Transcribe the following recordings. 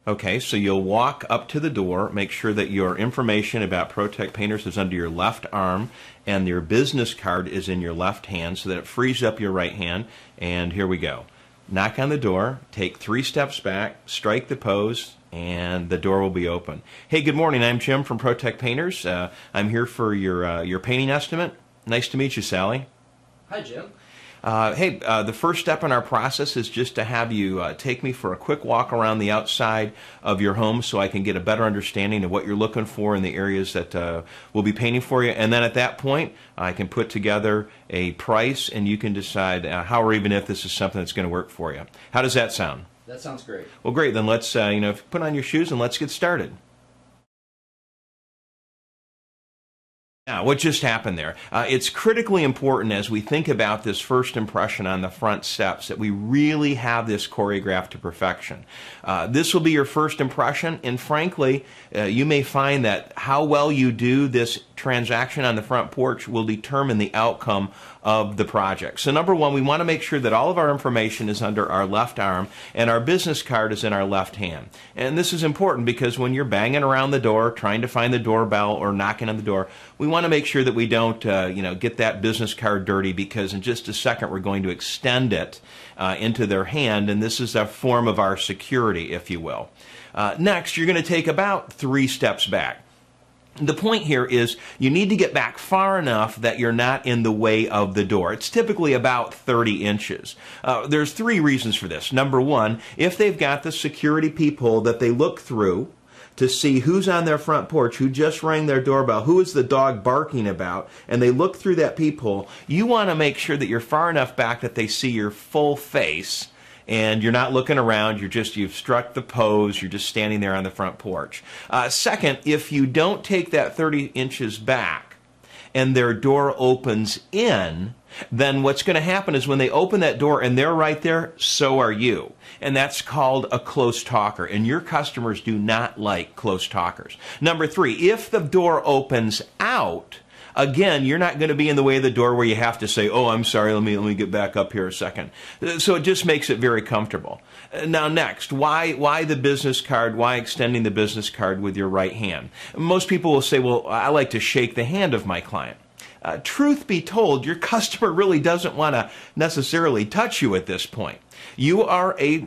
Okay, so you'll walk up to the door, make sure that your information about ProTech Painters is under your left arm and your business card is in your left hand so that it frees up your right hand. And here we go. Knock on the door, take 3 steps back, strike the pose, and the door will be open. Hey, good morning. I'm Jim from ProTech Painters. I'm here for your painting estimate. Nice to meet you, Sally. Hi, Jim. The first step in our process is just to have you take me for a quick walk around the outside of your home so I can get a better understanding of what you're looking for in the areas that we'll be painting for you. And then at that point, I can put together a price and you can decide how or even if this is something that's going to work for you. How does that sound? That sounds great. Well, great. Then let's put on your shoes and let's get started. Now, what just happened there? It's critically important as we think about this first impression on the front steps that we really have this choreographed to perfection. This will be your first impression, and frankly, you may find that how well you do this transaction on the front porch will determine the outcome of the project. So number one, we want to make sure that all of our information is under our left arm and our business card is in our left hand. And this is important because when you're banging around the door, trying to find the doorbell or knocking on the door, we want to make sure that we don't get that business card dirty, because in just a second we're going to extend it into their hand, and this is a form of our security, if you will. Next, you're going to take about 3 steps back. The point here is you need to get back far enough that you're not in the way of the door. It's typically about 30 inches. There's 3 reasons for this. Number one, if they've got the security peephole that they look through to see who's on their front porch, who just rang their doorbell, who is the dog barking about, and they look through that peephole, you want to make sure that you're far enough back that they see your full face and you're not looking around, you've struck the pose, you're just standing there on the front porch. Second, if you don't take that 30 inches back and their door opens in, then what's going to happen is when they open that door and they're right there, so are you. And that's called a close talker. And your customers do not like close talkers. Number 3, if the door opens out, again, you're not going to be in the way of the door where you have to say, oh, I'm sorry, let me get back up here a second. So it just makes it very comfortable. Now next, why the business card? Why extending the business card with your right hand? Most people will say, well, I like to shake the hand of my client. Truth be told, your customer really doesn't want to necessarily touch you at this point. You are a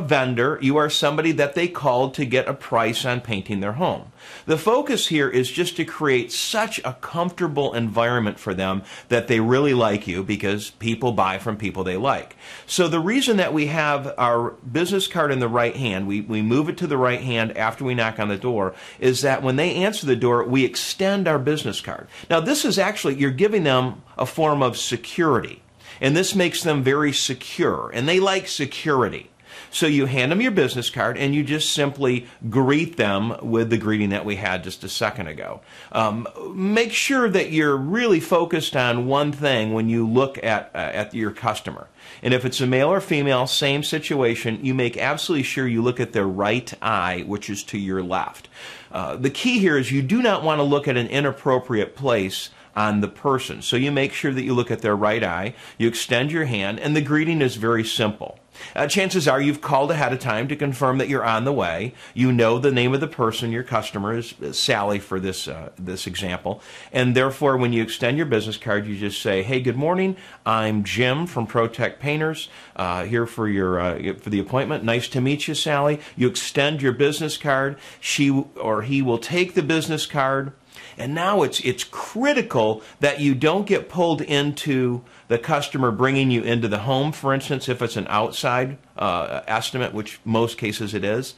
vendor. You are somebody that they called to get a price on painting their home. The focus here is just to create such a comfortable environment for them that they really like you, because people buy from people they like. So the reason that we have our business card in the right hand, we move it to the right hand after we knock on the door, is that when they answer the door, we extend our business card. Now this is actually, you're giving them a form of security. And this makes them very secure, and they like security. So you hand them your business card, and you just simply greet them with the greeting that we had just a second ago. Make sure that you're really focused on one thing when you look at your customer. And if it's a male or female, same situation, you make absolutely sure you look at their right eye, which is to your left. The key here is you do not want to look at an inappropriate place on the person. So you make sure that you look at their right eye, you extend your hand, and the greeting is very simple. Chances are you've called ahead of time to confirm that you're on the way. You know the name of the person, your customer is Sally for this example, and therefore when you extend your business card, you just say, hey, good morning, I'm Jim from ProTech Painters, here for the appointment. Nice to meet you, Sally. You extend your business card. She or he will take the business card. And now it's critical that you don't get pulled into the customer bringing you into the home, for instance, if it's an outside estimate, which most cases it is.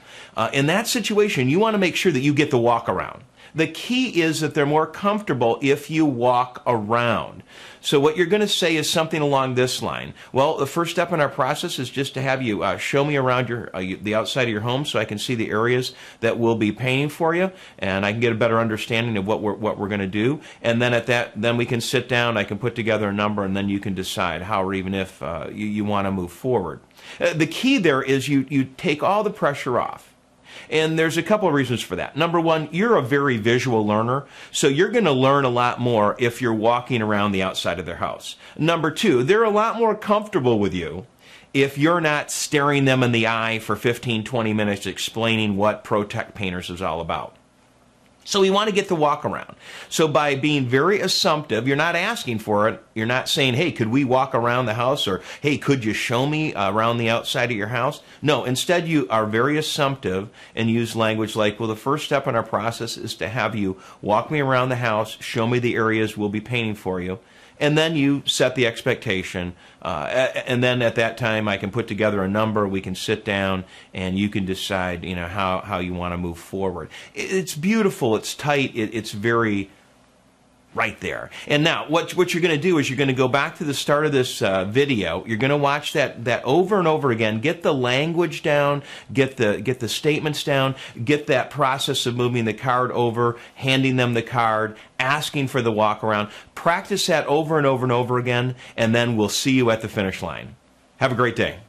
In that situation, you want to make sure that you get the walk around. The key is that they're more comfortable if you walk around. So what you're going to say is something along this line. Well, the first step in our process is just to have you show me around the outside of your home so I can see the areas that we'll be painting for you, and I can get a better understanding of what we're going to do. And then then we can sit down, I can put together a number, and then you can decide how or even if you want to move forward. The key there is you take all the pressure off. And there's a couple of reasons for that. Number one, you're a very visual learner, so you're going to learn a lot more if you're walking around the outside of their house. Number two, they're a lot more comfortable with you if you're not staring them in the eye for 15, 20 minutes explaining what ProTech Painters is all about. So we want to get the walk around. So by being very assumptive, you're not asking for it. You're not saying, hey, could we walk around the house? Or, hey, could you show me around the outside of your house? No, instead you are very assumptive and use language like, well, the first step in our process is to have you walk me around the house, show me the areas we'll be painting for you. And then you set the expectation, and then at that time I can put together a number, we can sit down, and you can decide, you know, how you want to move forward. It's beautiful, it's tight, it's very right there. And now, what you're going to do is you're going to go back to the start of this video. You're going to watch that over and over again. Get the language down, get the statements down, get that process of moving the card over, handing them the card, asking for the walk around. Practice that over and over and over again, and then we'll see you at the finish line. Have a great day.